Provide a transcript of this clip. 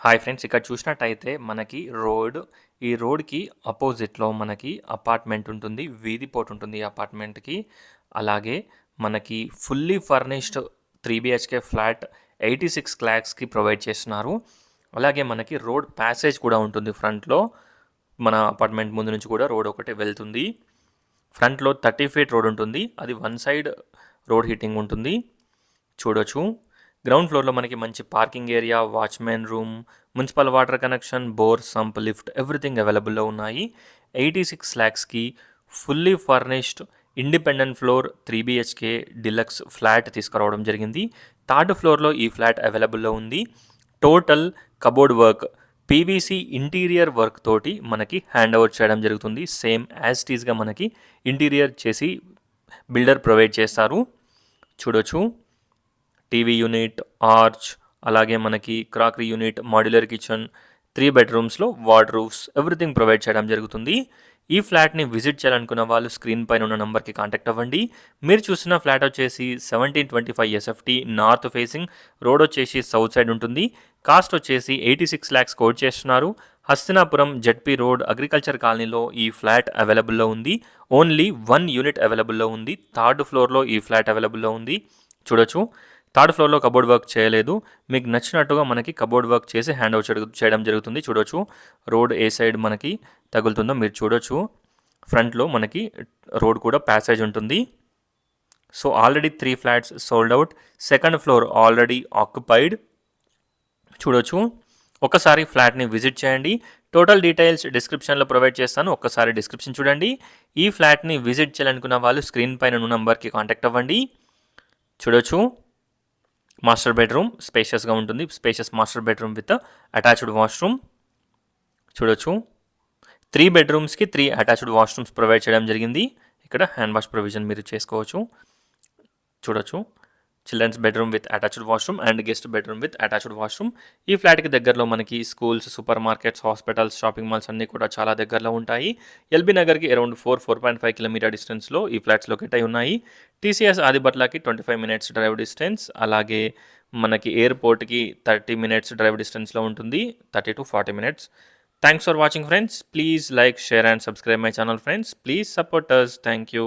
Hi friends, ఇక్కడ చూసినట్టయితే మనకి ఈ రోడ్‌కి అపోజిట్‌లో మనకి అపార్ట్‌మెంట్ ఉంటుంది. వీధి పోటు ఉంటుంది ఈ అపార్ట్‌మెంట్‌కి. అలాగే మనకి ఫుల్లీ ఫర్నిష్డ్ 3 బీహెచ్‌కే ఫ్లాట్ 86 లాక్స్‌కి ప్రొవైడ్ చేస్తున్నారు. అలాగే మనకి రోడ్ ప్యాసేజ్ కూడా ఉంటుంది ఫ్రంట్‌లో. మన అపార్ట్‌మెంట్ ముందు నుంచి కూడా రోడ్ ఒకటే వెళ్తుంది. ఫ్రంట్‌లో 30 ఫీట్ రోడ్ ఉంటుంది. అది వన్ సైడ్ రోడ్ హీటింగ్ ఉంటుంది. చూడొచ్చు. గ్రౌండ్ ఫ్లోర్‌లో మనకి మంచి parking area, watchman room, municipal water connection, bore, sump, lift everything అవైలబుల్‌లో ఉన్నాయి. 86 లాక్స్‌కి fully furnished independent floor 3 BHK deluxe flat తీసుకురావడం జరిగింది. థర్డ్ ఫ్లోర్‌లో ఈ ఫ్లాట్ అవైలబుల్‌లో ఉంది. Total cupboard work, PVC interior work తోటి మనకి హ్యాండ్ ఓవర్ చేయడం జరుగుతుంది. సేమ్ యాజ్ ఇట్ ఈస్‌గా మనకి ఇంటీరియర్ చేసి బిల్డర్ ప్రొవైడ్ చేస్తారు. చూడొచ్చు. టీవీ యూనిట్, ఆర్చ్, అలాగే మనకి క్రాకరీ యూనిట్, మాడ్యులర్ కిచెన్, 3 బెడ్రూమ్స్‌లో వార్డ్రోబ్స్ ఎవ్రీథింగ్ ప్రొవైడ్ చేయడం జరుగుతుంది. ఈ ఫ్లాట్‌ని విజిట్ చేయాలనుకున్న వాళ్ళు స్క్రీన్ పైన ఉన్న నంబర్‌కి కాంటాక్ట్ అవ్వండి. మీరు చూస్తున్న ఫ్లాట్ వచ్చేసి 1725 ఎస్ఎఫ్టీ నార్త్ ఫేసింగ్, రోడ్ వచ్చేసి సౌత్ సైడ్ ఉంటుంది. కాస్ట్ వచ్చేసి 86 లాక్స్ కోట్ చేస్తున్నారు. హస్తినాపురం జెడ్పీ రోడ్ అగ్రికల్చర్ కాలనీలో ఈ ఫ్లాట్ అవైలబుల్‌లో ఉంది. ఓన్లీ 1 యూనిట్ అవైలబుల్‌లో ఉంది. థర్డ్ ఫ్లోర్‌లో ఈ ఫ్లాట్ అవైలబుల్‌లో ఉంది. చూడొచ్చు. థర్డ్ ఫ్లోర్‌లో కబోర్డ్ వర్క్ చేయలేదు. మీకు నచ్చినట్టుగా మనకి కబోర్డ్ వర్క్ చేసి హ్యాండ్ ఓవర్ చేయడం జరుగుతుంది. చూడొచ్చు. రోడ్ ఏ సైడ్ మనకి తగులుతుందో మీరు చూడొచ్చు. ఫ్రంట్‌లో మనకి రోడ్ కూడా ప్యాసేజ్ ఉంటుంది. So already 3 flats sold out. Second floor already occupied. చూడొచ్చు. ఒకసారి ఫ్లాట్‌ని విజిట్ చేయండి. టోటల్ డీటెయిల్స్ డిస్క్రిప్షన్‌లో ప్రొవైడ్ చేస్తాను. ఒక్కసారి డిస్క్రిప్షన్ చూడండి. ఈ ఫ్లాట్‌ని విజిట్ చేయాలనుకున్న వాళ్ళు స్క్రీన్ పైన ఉన్న నంబర్‌కి కాంటాక్ట్ అవ్వండి. చూడొచ్చు. మాస్టర్ బెడ్రూమ్ స్పేషియస్గా ఉంటుంది. Spacious master bedroom with attached washroom. చూడొచ్చు. 3 బెడ్రూమ్స్కి 3 అటాచ్డ్ వాష్రూమ్స్ ప్రొవైడ్ చేయడం జరిగింది. ఇక్కడ హ్యాండ్ వాష్ ప్రొవిజన్ మీరు చేసుకోవచ్చు. చూడొచ్చు. Children's bedroom with attached washroom and guest bedroom with attached washroom. ఈ ఫ్లాట్కి దగ్గరలో మనకి schools, super markets, hospitals, shopping malls అన్నీ కూడా చాలా దగ్గరలో ఉంటాయి. ఎల్బీ నగర్కి అరౌండ్ 4.5 కిలోమీటర్ డిస్టెన్స్లో ఈ ఫ్లాట్స్ లొకేట్ అయి ఉన్నాయి. టీసీఎస్ ఆదిబట్లకి 25 మినిట్స్ డ్రైవ్ డిస్టెన్స్, అలాగే మనకి ఎయిర్పోర్ట్కి 30 మినిట్స్ డ్రైవ్ డిస్టెన్స్లో ఉంటుంది. 30 to 40 minutes. Thanks for watching friends. Please like, share and subscribe my channel friends. Please support us. Thank you.